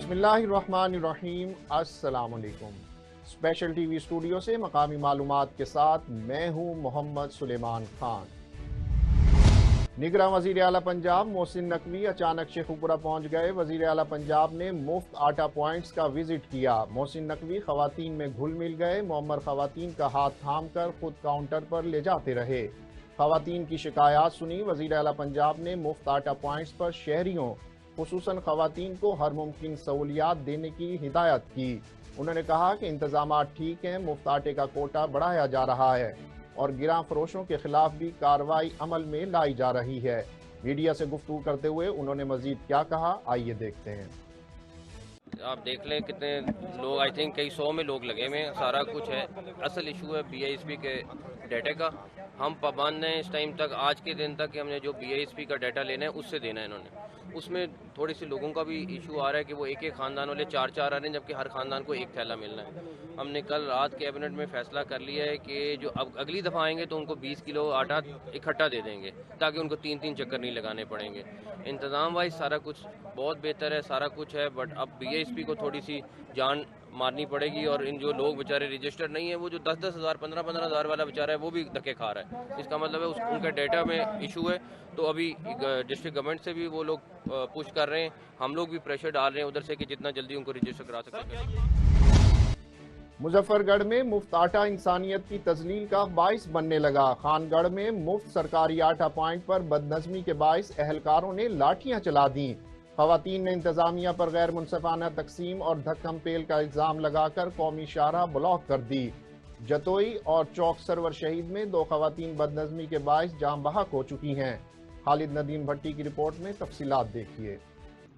بسم اللہ الرحمن الرحیم، السلام علیکم۔ اسپیشل ٹی وی اسٹوڈیو سے مقامی معلومات کے ساتھ میں ہوں محمد سلیمان خان۔ نگراں وزیر اعلیٰ پنجاب محسن نقوی اچانک شیخو پورہ پہنچ گئے۔ وزیر اعلیٰ پنجاب نے مفت آٹا پوائنٹس کا وزٹ کیا۔ محسن نقوی خواتین میں گھل مل گئے، معمر خواتین کا ہاتھ تھام کر خود کاؤنٹر پر لے جاتے رہے۔ خواتین کی شکایات سنی۔ وزیر اعلیٰ پنجاب نے مفت آٹا پوائنٹس پر شہریوں خصوصاً خواتین کو ہر ممکن سہولیات دینے کی ہدایت کی۔ انہوں نے کہا کہ انتظامات ٹھیک ہیں، مفت آٹے کا کوٹا بڑھایا جا رہا ہے اور گراں فروشوں کے خلاف بھی کارروائی عمل میں لائی جا رہی ہے۔ میڈیا سے گفتگو کرتے ہوئے انہوں نے مزید کیا کہا، آئیے دیکھتے ہیں۔ آپ دیکھ لیں کتنے لوگ، آئی تھنک کئی سو میں لوگ لگے ہوئے ہیں، سارا کچھ ہے۔ اصل ایشو ہے بی آئی ایس پی کے ڈیٹا کا۔ ہم پابند ہیں اس ٹائم تک، آج کے دن تک، کہ ہم نے جو بی آئی ایس پی کا ڈیٹا لینا ہے اس سے دینا ہے۔ انہوں نے اس میں تھوڑی سی لوگوں کا بھی ایشو آ رہا ہے کہ وہ ایک ایک خاندان والے چار چار آ رہے ہیں، جبکہ ہر خاندان کو ایک تھیلا ملنا ہے۔ ہم نے کل رات کیبنٹ میں فیصلہ کر لیا ہے کہ جو اب اگلی دفعہ آئیں گے تو ان کو 20 کلو آٹا اکٹھا دے دیں گے، تاکہ ان کو 3 چکر نہیں لگانے پڑیں گے۔ انتظام وائز سارا کچھ بہت بہتر ہے، سارا کچھ ہے، بٹ اب بی ایس پی کو تھوڑی سی جان مارنی پڑے گی، اور ان جو لوگ بیچارے رجسٹر نہیں ہیں، وہ جو 10 ہزار 15 ہزار والا بیچارہ ہے وہ بھی دھکے کھا رہا ہے۔ اس کا مطلب ہے ان کا ڈیٹا میں ایشو ہے۔ تو ابھی ڈسٹرکٹ گورنمنٹ سے بھی وہ لوگ پش کر رہے ہیں، ہم لوگ بھی پریشر ڈال رہے ہیں ادھر سے کہ جتنا جلدی ان کو رجسٹر کرا سکتے ہیں۔ مظفر گڑھ میں مفت آٹا انسانیت کی تذلیل کا باعث بننے لگا۔ خان گڑھ میں مفت سرکاری آٹا پوائنٹ پر بدنظمی کے باعث اہلکاروں نے لاٹھیاں چلا دیں۔ خواتین نے انتظامیہ پر غیر منصفانہ تقسیم اور دھکم پیل کا الزام لگا کر قومی شاہراہ بلاک کر دی۔ جتوئی اور چوک سرور شہید میں 2 خواتین بدنظمی کے باعث جاں بحق ہو چکی ہیں۔ خالد ندیم بھٹی کی رپورٹ میں تفصیلات دیکھیے۔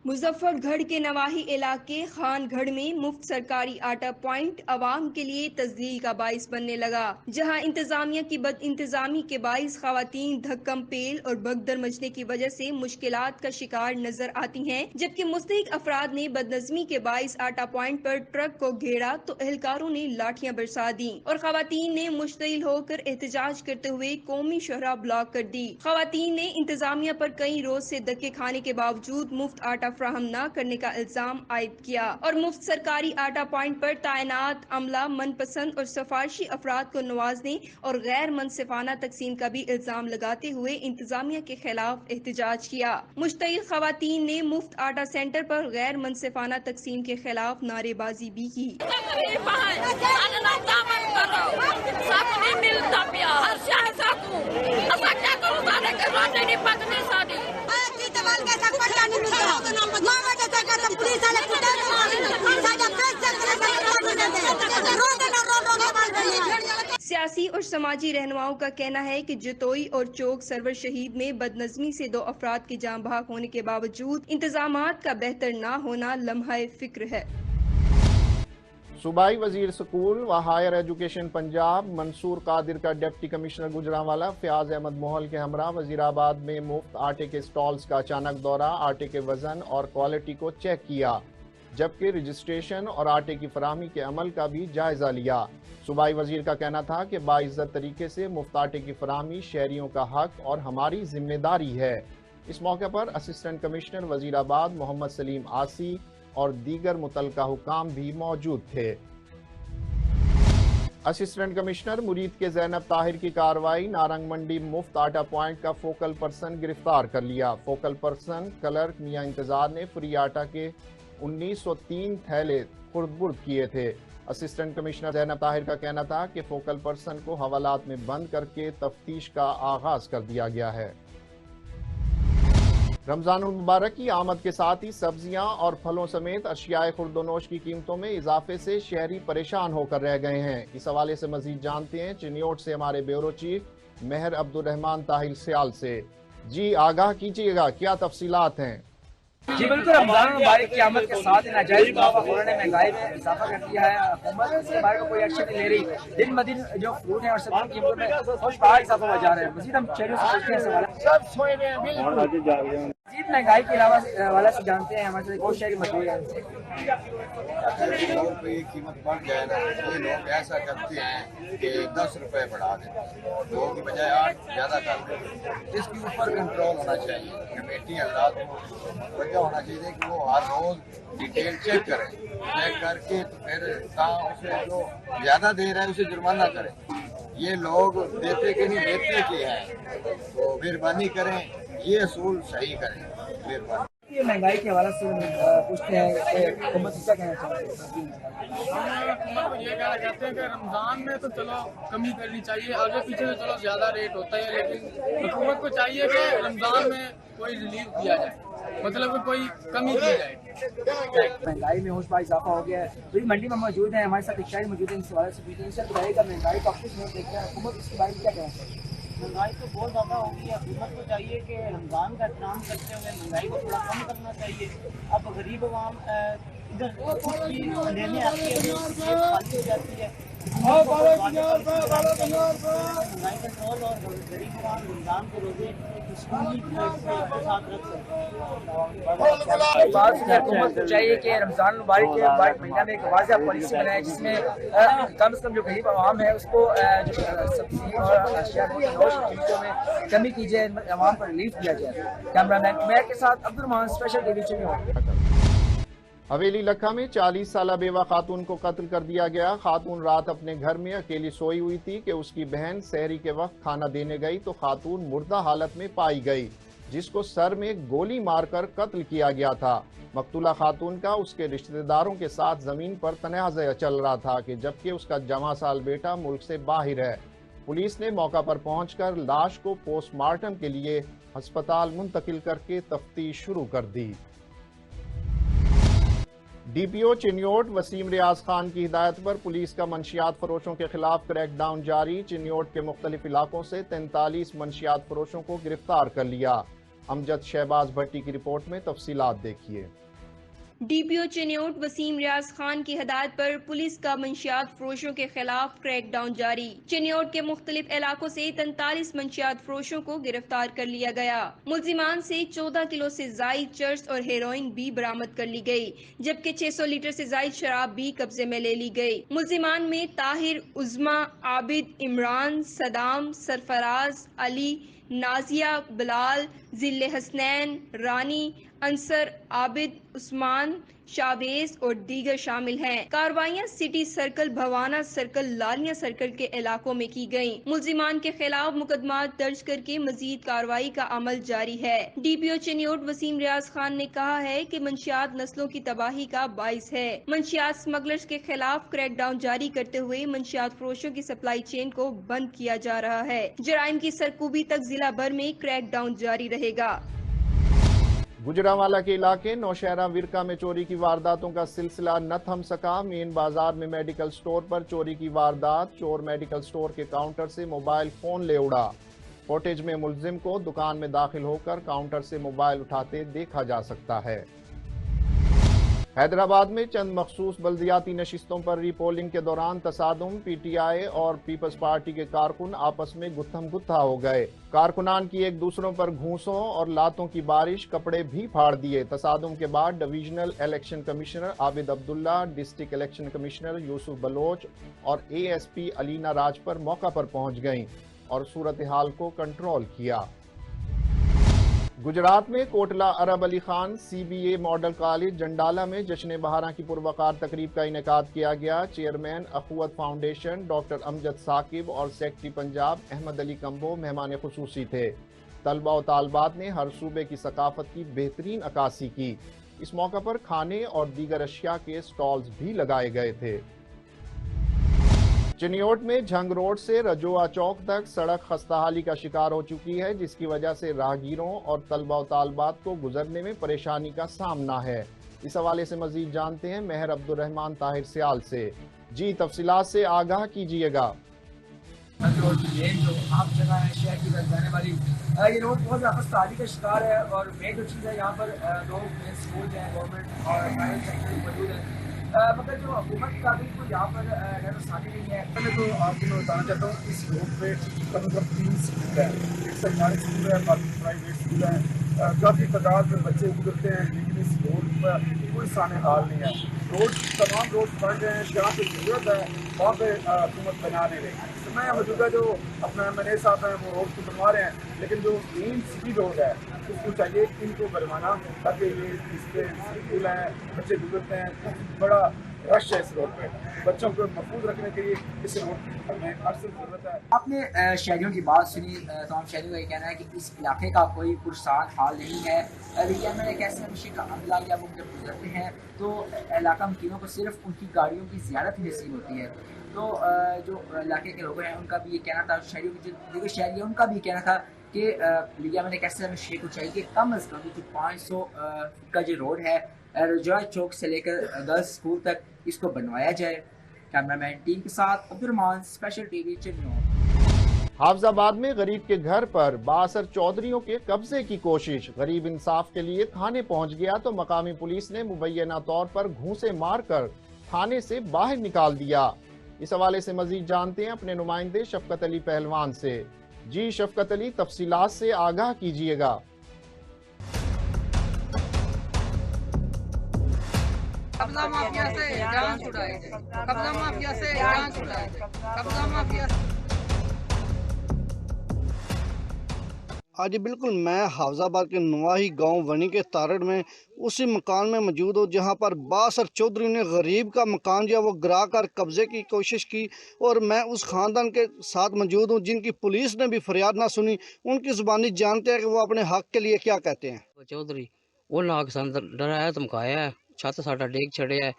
مظفر گڑھ کے نواحی علاقے خان گڑھ میں مفت سرکاری آٹا پوائنٹ عوام کے لیے تذلیل کا باعث بننے لگا، جہاں انتظامیہ کی بد انتظامی کے باعث خواتین دھکم پیل اور بھگدڑ مچنے کی وجہ سے مشکلات کا شکار نظر آتی ہیں، جبکہ مستحق افراد نے بدنظمی کے باعث آٹا پوائنٹ پر ٹرک کو گھیرا تو اہلکاروں نے لاٹھیاں برسا دیں اور خواتین نے مشتعل ہو کر احتجاج کرتے ہوئے قومی شاہراہ بلاک کر دی۔ خواتین نے انتظامیہ پر کئی روز سے دھکے کھانے کے باوجود مفت آٹا فراہم نہ کرنے کا الزام عائد کیا اور مفت سرکاری آٹا پوائنٹ پر تعینات عملہ من پسند اور سفارشی افراد کو نوازنے اور غیر منصفانہ تقسیم کا بھی الزام لگاتے ہوئے انتظامیہ کے خلاف احتجاج کیا۔ مشتعل خواتین نے مفت آٹا سینٹر پر غیر منصفانہ تقسیم کے خلاف نعرے بازی بھی کی۔ سیاسی اور سماجی رہنماؤں کا کہنا ہے کہ جتوئی اور چوک سرور شہید میں بدنظمی سے 2 افراد کے جاں بحق ہونے کے باوجود انتظامات کا بہتر نہ ہونا لمحہ فکر ہے۔ صوبائی وزیر اسکول و ہائر ایجوکیشن پنجاب منصور قادر کا ڈپٹی کمشنر گوجرانوالہ فیاض احمد موہل کے ہمراہ وزیر آباد میں مفت آٹے کے سٹالز کا اچانک دورہ، آٹے کے وزن اور کوالٹی کو چیک کیا، جبکہ رجسٹریشن اور آٹے کی فراہمی کے عمل کا بھی جائزہ لیا۔ صوبائی وزیر کا کہنا تھا کہ باعزت طریقے سے مفت آٹے کی فراہمی شہریوں کا حق اور ہماری ذمہ داری ہے۔ اس موقع پر اسسٹنٹ کمشنر وزیر آباد محمد سلیم آسی اور دیگر متعلقہ حکام بھی موجود تھے۔ اسسٹنٹ کمشنر مرید کے زینب طاہر کی کارروائی، نارنگ منڈی مفت آٹا پوائنٹ کا فوکل پرسن گرفتار کر لیا۔ فوکل پرسن کلرک میاں انتظار نے فری آٹا کے 1903 تھیلے خرد برد کیے تھے۔ اسسٹنٹ کمشنر زینب طاہر کا کہنا تھا کہ فوکل پرسن کو حوالات میں بند کر کے تفتیش کا آغاز کر دیا گیا ہے۔ رمضان المبارک کی آمد کے ساتھ ہی سبزیاں اور پھلوں سمیت اشیاء خورد و نوش کی قیمتوں میں اضافے سے شہری پریشان ہو کر رہ گئے ہیں۔ اس حوالے سے مزید جانتے ہیں چنیوٹ سے ہمارے بیورو چیف مہر عبدالرحمان طاہر سیال سے۔ جی آگاہ کیجیے گا، کیا تفصیلات ہیں؟ جی بالکل، رمضان المبارک کی آمد کے ساتھ ناجائز مقدار نے مہنگائی میں اضافہ کر دیا ہے۔ حکومت اس کے بارے میں کوئی ایکشن نہیں لے رہی۔ دن بدن جو فروٹ ہیں اور سبزی کی قیمتوں میں خوشگوار اضافہ ہو جا رہا ہے۔ مزید ہم چیلنج سے پوچھتے ہیں سوال۔ महंगाई के अलावा वाला से जानते हैं हमारे साथ एक और शहरी मजदूर हैं। अगर 100 रुपये की कीमत बढ़ जाए ना, ये लोग ऐसा करते हैं कि 10 रुपये बढ़ा देते हैं, 2 की बजाय 8 ज़्यादा कर देते हैं। इसके ऊपर कंट्रोल होना चाहिए। कमेटी हजरात को वजह होना चाहिए कि वो हर रोज़ डिटेल चेक करें, चेक करके फिर उसे जो ज़्यादा दे रहा है उसे जुर्माना करें। ये लोग देते कि नहीं देते कि हैं, तो मेहरबानी करें, ये असूल सही करें, मेहरबानी। ये महंगाई के हवाले से पूछते हैं कि हुकूमत क्या कहना चाहती है? हुकूमत को ये कहना चाहते हैं कि रमज़ान में तो चलो कमी करनी चाहिए, आगे पीछे तो चलो ज़्यादा रेट होता है, लेकिन हुकूमत को चाहिए कि रमज़ान में कोई रिलीफ दिया जाए, मतलब कि कोई कमी की जाए। महंगाई में होश बार इजाफा हो गया है। पूरी मंडी में मौजूद है, हमारे साथ एक शायरी मौजूद है, इस हवाले से पूछते हैं सर बताइएगा महंगाई का कुछ नहीं देखते हैं, हुकूमत इसके बारे में क्या कहना चाहिए? महंगाई तो बहुत ज़्यादा हो गई है। हुकूमत को चाहिए कि रमज़ान का एहतराम करते हुए महंगाई को थोड़ा कम करना चाहिए। अब गरीब आवाम इधर कुछ भी लेने आती है तो खाली हो जाती है। महंगाई कंट्रोल और गरीब आवाम रमज़ान के रोजे साथ रख सकते हैं। हुकूमत को चाहिए कि रमज़ान मुबारक के मुबारक महीना में एक वाज़ेह पॉलिसी बनाए जिसमें कम से कम जो गरीब आवाम है उसको जो सब्जी और अशिया चीज़ों में कमी की जाए, आवाम पर रिलीफ दिया जाए। कैमरामैन उमैर के साथ अब्दुल रहमान, स्पेशल टीवी में। हवेली लखा में 40 साला बेवा खातून को कत्ल कर दिया गया। खातून रात अपने घर में अकेली सोई हुई थी कि उसकी बहन सहरी के वक्त खाना देने गई तो खातून मुर्दा हालत में पाई गई, जिसको सर में गोली मारकर कत्ल किया गया था। मकतूला खातून का उसके रिश्तेदारों के साथ जमीन पर तनाज़ा चल रहा था कि जबकि उसका जवां साल बेटा मुल्क से बाहर है। पुलिस ने मौका पर पहुंचकर लाश को पोस्टमार्टम के लिए अस्पताल मुंतकिल करके तफ्तीश शुरू कर दी। डीपीओ चिन्योट वसीम रियाज खान की हिदायत पर पुलिस का मंशियात फरोशों के खिलाफ क्रैकडाउन जारी। चिन्योट के मुख्तलिफ इलाकों से 43 मंशियात फरोशों को गिरफ्तार कर लिया। अमजद शहबाज भट्टी की रिपोर्ट में तफसीलात देखिए। डीपीओ चिन्योट वसीम रियाज खान की हिदायत पर पुलिस का मंशियात फरोशों के खिलाफ क्रैकडाउन जारी। चिन्योट के मुख्तलिफ इलाकों से 43 मंशियात फरोशों को गिरफ्तार कर लिया गया। मुल्जिमान से 14 किलो से जायद चर्स और हेरोइन भी बरामद कर ली गई, जबकि 600 लीटर से जायद शराब भी कब्जे में ले ली गई। मुल्जिमान में ताहिर, उज़मा, आबिद, इमरान, सदाम, सरफराज, अली, नाजिया, बिलाल, जिले हसनैन, रानी, अंसर, आबिद, उस्मान, शावेज और दीगर शामिल हैं। कार्रवाइयां सिटी सर्कल, भवाना सर्कल, लालिया सर्कल के इलाकों में की गयी। मुल्जिमान के खिलाफ मुकदमा दर्ज करके मजीद कार्रवाई का अमल जारी है। डीपीओ चिन्योट वसीम रियाज खान ने कहा है कि मंशियात नस्लों की तबाही का बाइस है। मंशियात स्मगलर्स के खिलाफ क्रैकडाउन जारी करते हुए मंशियात फरोशों की सप्लाई चेन को बंद किया जा रहा है। जराइम की सरकूबी तक जिला भर में क्रैकडाउन जारी रहेगा। गुजरांवाला के इलाके नौशहरा विरका में चोरी की वारदातों का सिलसिला न थम सका। मेन बाजार में मेडिकल स्टोर पर चोरी की वारदात। चोर मेडिकल स्टोर के काउंटर से मोबाइल फोन ले उड़ा। फुटेज में मुलजिम को दुकान में दाखिल होकर काउंटर से मोबाइल उठाते देखा जा सकता है। हैदराबाद में चंद मखसूस बल्दियाती नशिस्तों पर रीपोलिंग के दौरान तसादुम। पीटीआई और पीपल्स पार्टी के कारकुन आपस में गुत्थम गुत्था हो गए। कारकुनान की एक दूसरों पर घूंसों और लातों की बारिश, कपड़े भी फाड़ दिए। तसादुम के बाद divisional election commissioner Abid Abdullah, district election commissioner Yousuf Baloch और एएसपी अलीना राजपर मौका पर पहुंच गईं और सूरत हाल को कंट्रोल किया। गुजरात में Kotla Arab Ali Khan CBA model college Jandala में जश्न बहारा की पुरवकार तकरीब का इनेकाद किया गया। Chairman अखुवत foundation doctor Amjad Saqib और सेक्रेटरी पंजाब अहमद अली कंबो मेहमान खुसूसी थे। तलबा और तालबात ने हर सूबे की सकाफत की बेहतरीन अक्कासी की। इस मौका पर खाने और दीगर अशिया के स्टॉल्स भी लगाए गए थे। चिन्योट में झंग रोड से रजोआ चौक तक सड़क खस्ताहाली का शिकार हो चुकी है, जिसकी वजह से राहगीरों और तलबा व तालबात को गुजरने में परेशानी का सामना है। इस हवाले से मजीद जानते हैं मेहर अब्दुल रहमान ताहिर सियाल से। जी तफसीलात से आगाह कीजिएगा। जो आम जगह है शहर की तरफ जाने वाली, ये रोड बहुत ज़्यादा खस्ताहाली का शिकार है और मेन जो चीज़ है यहाँ पर लोग स्कूल हैं, गवर्नमेंट और प्राइवेट सेक्टर मौजूद है, मगर जो हुकूमत का बिल्कुल यहाँ पर साथी नहीं है। मैं तो आपको मैं बताना चाहता हूँ इस रोड पे कम से कम 3 स्कूल है। एक सरकारी स्कूल है, बाकी प्राइवेट स्कूल है। काफ़ी तादाद में बच्चे गुजरते हैं, लेकिन इस रोड पर कोई साने हाल नहीं है। तमाम रोड बन रहे हैं, जहाँ पे जरूरत है वहाँ पे हुकूमत बना नहीं रही। इस समय मौजूदा जो अपना MNA साहब हैं वो रोड को बनवा रहे हैं, लेकिन जो मेन सिटी रोड है उसको चाहिए इनको बनवाना, ताकि ये इस पे स्कूल हैं, बच्चे गुजरते हैं, बड़ा रश है इस रोड पे। बच्चों को महफूज रखने के लिए इस रोड में अक्सर जरूरत है। आपने शहरियों की बात सुनी, तमाम शहरियों का ये कहना है कि इस इलाके का कोई पुरसान हाल नहीं है। लेकिन मैंने कैसे हमेशा का अमला या वो जब गुजरते हैं तो इलाका मकीनों को सिर्फ उनकी गाड़ियों की ज़्यारत ही नसीब होती है। तो जो इलाके के लोग हैं उनका भी ये कहना था, शहरियों की जो शहरी है उनका भी ये कहना था कि लिया मैंने कैसे हमें शेख को चाहिए कि कम अज़ कम जो 500 का जो रोड है रजवाई चौक से लेकर गर्ल्स स्कूल तक इसको बनवाया जाए। कैमरामैन टीम के साथ Abdurrahman, special TV Chinnaur. Hafizabad में गरीब के घर पर बासर चौधरियों के कब्जे की कोशिश। गरीब इंसाफ के लिए थाने पहुंच गया तो मकामी पुलिस ने मुबैना तौर पर घूंसे मारकर थाने से बाहर निकाल दिया। इस हवाले से मजीद जानते हैं अपने नुमाइंदे शफकत अली पहलवान से। जी शफकत अली, तफसीलात से आगाह कीजिएगा। कब्जा माफिया से जान छुड़ाए, कब्जा माफिया से जान छुड़ाए, कब्जा माफिया। आज बिल्कुल मैं हाफजाबाद के नवाही गांव वनी के तारड़ में उसी मकान में मौजूद हूँ जहां पर बासर चौधरी ने गरीब का मकान जो है वो गिरा कर कब्जे की कोशिश की, और मैं उस ख़ानदान के साथ मौजूद हूँ जिनकी पुलिस ने भी फरियाद ना सुनी। उनकी ज़ुबानी जानते हैं कि वो अपने हक के लिए क्या कहते हैं। चौधरी उन्हें आके सन डराया धमकाया है, छत साडा डेग छड़िया है,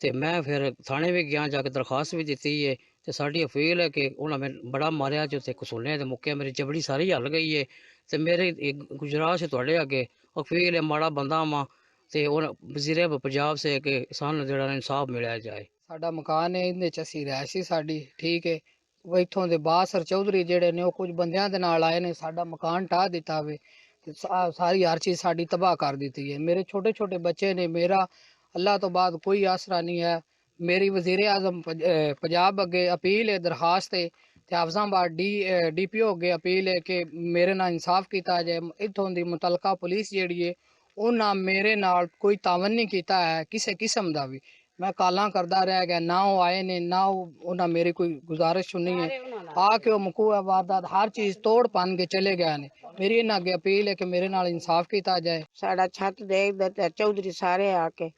तो मैं फिर थाने भी गया, जाके दरखास्त भी दी है, तो साड़ी अपील है कि उन्हें मैं बड़ा मारिया जो कसूलने के मुक्के मेरी जबड़ी सारी हल गई है। तो मेरे गुजरात से थोड़े अगे अपील है, माड़ा बंदा वा तो वज़ीर पंजाब से कि सानू जो इंसाफ मिलया जाए। साडा मकान है, इहदे च असीं रहायशी साडी ठीक है। वो इत्थों दे बासर चौधरी जेड़े ने कुछ बंदियां दे नाल आए ने, साडा मकान ढा दिता वे, सारी हर चीज़ साडी तबाह कर दी है। मेरे छोटे छोटे बच्चे ने, मेरा अल्लाह तो बाद कोई आसरा नहीं है। मेरी वज़ीर आज़म पंजाब अगे अपील है, दरखास्त है, ते हाफजाबाद DPO अगे अपील है कि मेरे नाल इंसाफ किया जाए। इत्थों दी मुतलका पुलिस जेड़ी है उन्हें मेरे नाल कोई तावन नहीं किया है किसी किस्म का भी। मैं काला करदा रह गया, ना वो आए ने ना उन्हें मेरी कोई गुजारिश सुनी है। आके वो मकूआ वारदात हर चीज़ तोड़ पान के चले गए ने। मेरी इन्हें अगे अपील है कि मेरे नाल इंसाफ किया जाए। साडा छत देख चौधरी सारे आके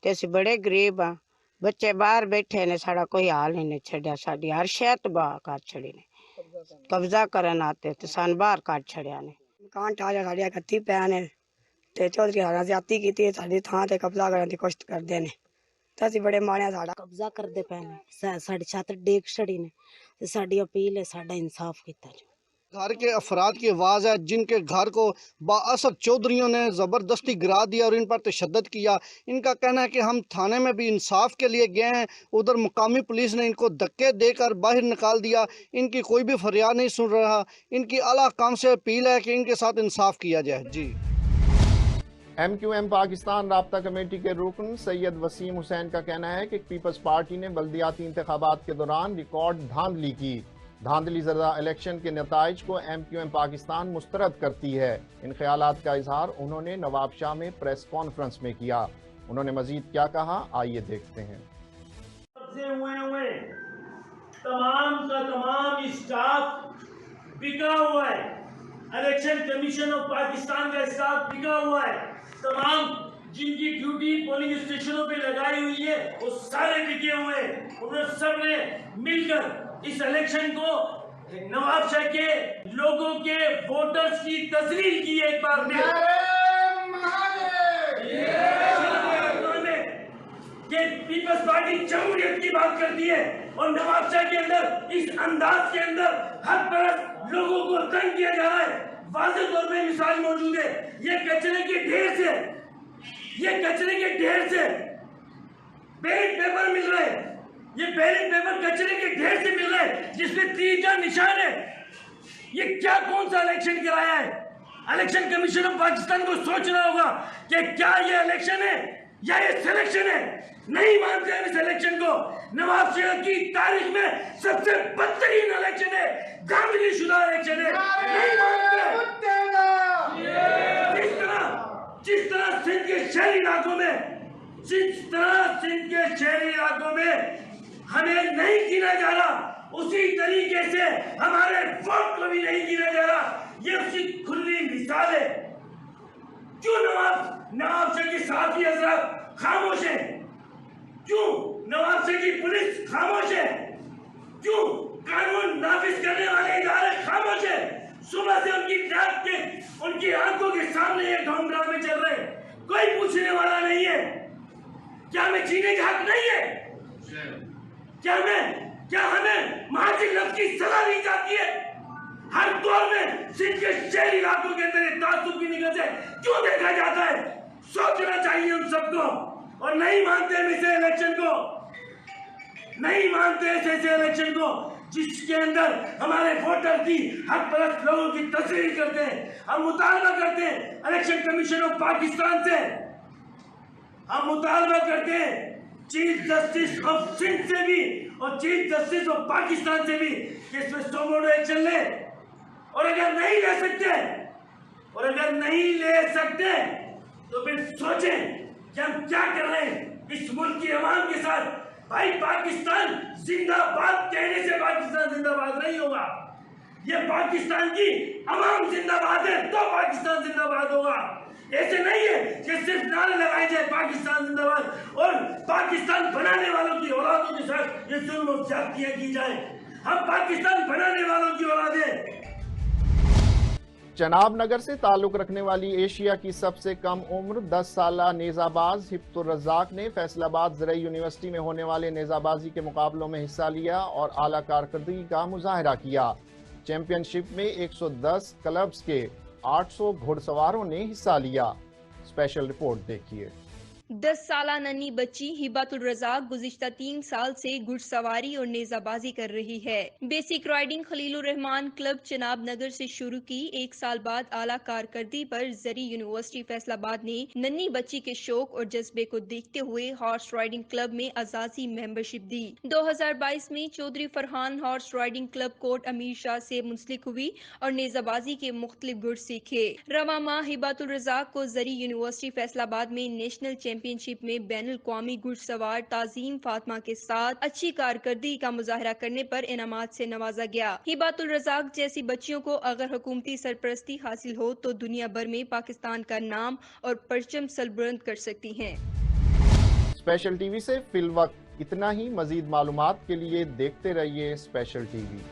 ते असीं बड़े गरीब हाँ, बच्चे बाहर बैठे ने, साडा कोई हाल नहीं छड़िया, साडी हर शै तबाह कर छड़ी ने। कब्जा करन आते ते सन बाहर काट छड़िया ने। मकान ढाया साढ़े कत्ती पै ने ते चौधरी सारा ज्यादती कीती साडी थां ते कब्जा करन दी कोशिश करदे ने, ते असीं बड़े माड़े साडा कब्जा करदे पै ने, साडी छत डेग छड़ी ने, ते साडी अपील है साडा इंसाफ कीता जाए। घर के अफराद की आवाज़ है जिनके घर को बासर चौधरियों ने ज़बरदस्ती गिरा दिया और इन पर तशद्दुद किया। इनका कहना है कि हम थाने में भी इंसाफ के लिए गए हैं, उधर मुकामी पुलिस ने इनको धक्के देकर बाहर निकाल दिया, इनकी कोई भी फरियाद नहीं सुन रहा। इनकी आला काम से अपील है कि इनके साथ इंसाफ किया जाए। जी MQM पाकिस्तान राब्ता कमेटी के रुकन सैयद वसीम हुसैन का कहना है कि पीपल्स पार्टी ने बल्दियाती इंतखाबात के दौरान रिकॉर्ड धांधली की। धांधली ज़दा इलेक्शन के नताइज को MQM पाकिस्तान मुस्तरद करती है। इन ख्यालात का इजहार उन्होंने नवाबशाह में प्रेस कॉन्फ्रेंस में किया। उन्होंने मजीद क्या कहा, आइए देखते हैं। हुए तमाम का तमाम स्टाफ बिका हुआ है, इलेक्शन कमीशन ऑफ पाकिस्तान का स्टाफ बिका हुआ है, तमाम जिनकी ड्यूटी पोलिंग स्टेशनों पे लगाई हुई है वो सारे बिके हुए हैं। उन्होंने सब ने मिलकर इस इलेक्शन को नवाबशाह के लोगों के वोटर्स की तस्लील की एक बार में कि पीपल्स पार्टी जमहूरियत की बात करती है और नवाबशाह के अंदर इस अंदाज के अंदर हर तरफ लोगों को तंग किया जा रहा है। वाज़ेह तौर पे मिसाल मौजूद है, ये कचरे के ढेर से, ये कचरे के ढेर से बैलेट पेपर मिल रहे हैं, ये बैलेट पेपर कचरे के ढेर से मिल रहे हैं जिसमें तीर का निशान है। ये क्या कौन सा इलेक्शन कराया है? इलेक्शन कमीशन ऑफ पाकिस्तान को सोचना होगा कि क्या ये इलेक्शन है या ये सिलेक्शन है। नहीं मानते हैं इस इलेक्शन को। नवाबशाह की तारीख में सबसे बदतरीन इलेक्शन है, धांधली शुदा इलेक्शन है। नहीं मानते। जिस तरह सिंध के शहरी इलाकों में हमें नहीं गिना जा रहा, उसी तरीके से हमारे वोट को भी नहीं गिना जा रहा। ये उसकी खुली मिसाल है। क्यों नवाब शाह की साथी हजरत खामोश है? क्यों नवाब शाह की पुलिस खामोश है? क्यों कानून नाफिज करने वाले इदारे खामोश है? सुबह से उनकी आंखों के सामने ये ढोंग ड्रामे चल रहे हैं, कोई पूछने वाला नहीं है। क्या हमें जीने का हक नहीं है? क्या हमें महाजिर लफ्ज की सजा दी जाती है? हर दौर में सिंध के शहरी इलाकों के अंदर तासुब की निगाह से क्यों देखा जाता है? सोचना चाहिए उन सबको। और नहीं मानते हम इसे इलेक्शन को, नहीं मानते ऐसे इलेक्शन को जिसके अंदर हमारे वोटर की हक परस्त लोगों की तस्वीर करते हैं। हम मुतालबा करते हैं इलेक्शन कमीशन ऑफ पाकिस्तान से, हम मुतालबा करते हैं चीफ जस्टिस ऑफ सिंध से भी और चीफ जस्टिस ऑफ पाकिस्तान से भी कि इसमें सोमोटो एक्शन ले। और अगर नहीं ले सकते तो फिर सोचें कि हम क्या कर रहे हैं इस मुल्क की अवाम के साथ। भाई पाकिस्तान जिंदाबाद कहने से पाकिस्तान जिंदाबाद नहीं होगा। ये पाकिस्तान की अवाम जिंदाबाद है तो पाकिस्तान जिंदाबाद होगा। ऐसे नहीं है कि सिर्फ नारे लगाए जाए पाकिस्तान जिंदाबाद और पाकिस्तान बनाने वालों की औलादों के साथ ये जुल्म और ज्यादतियां की जाए। हम पाकिस्तान बनाने वालों की औलादें। चनाब नगर से ताल्लुक रखने वाली एशिया की सबसे कम उम्र 10 साला नेज़ाबाज हिब्तुर रज़ाक ने फैसलाबाद ज़रई यूनिवर्सिटी में होने वाले नेज़ाबाजी के मुकाबलों में हिस्सा लिया और आला कारकर्दगी का मुजाहरा किया। चैंपियनशिप में 110 क्लब्स के 800 घुड़सवारों ने हिस्सा लिया। स्पेशल रिपोर्ट देखिए। 10 साला नन्ही बच्ची हिबातुल रज़ाक गुज़िश्ता 3 साल से घुड़सवारी और नेज़ाबाजी कर रही है। Basic riding Khalilur Rehman club Chenab Nagar से शुरू की। 1 साल बाद आला कारकर्दगी पर ज़री यूनिवर्सिटी फैसलाबाद ने नन्ही बच्ची के शौक और जज्बे को देखते हुए हॉर्स राइडिंग क्लब में आजाजी मेंबरशिप दी। 2022 में Chaudhry Farhan horse riding club Kot Amir Shah से मुंसलिक हुई और नेज़ाबाजी के मुख्तलिफ गुर सीखे। रवा माह हिबातुल रज़ाक को ज़री यूनिवर्सिटी फैसलाबाद में नेशनल चैंपियनशिप में बैनुल क़ौमी घुड़सवार ताज़ीम फातिमा के साथ अच्छी कारकर्दगी का मुजाहरा करने पर इनामात से नवाजा गया। हिबातुल रज़ाक जैसी बच्चियों को अगर हुकूमती सरपरस्ती हासिल हो तो दुनिया भर में पाकिस्तान का नाम और परचम सरबुलंद कर सकती हैं। स्पेशल टीवी से फिल वक्त इतना ही। मजीद मालूमात के लिए देखते रहिए स्पेशल टीवी।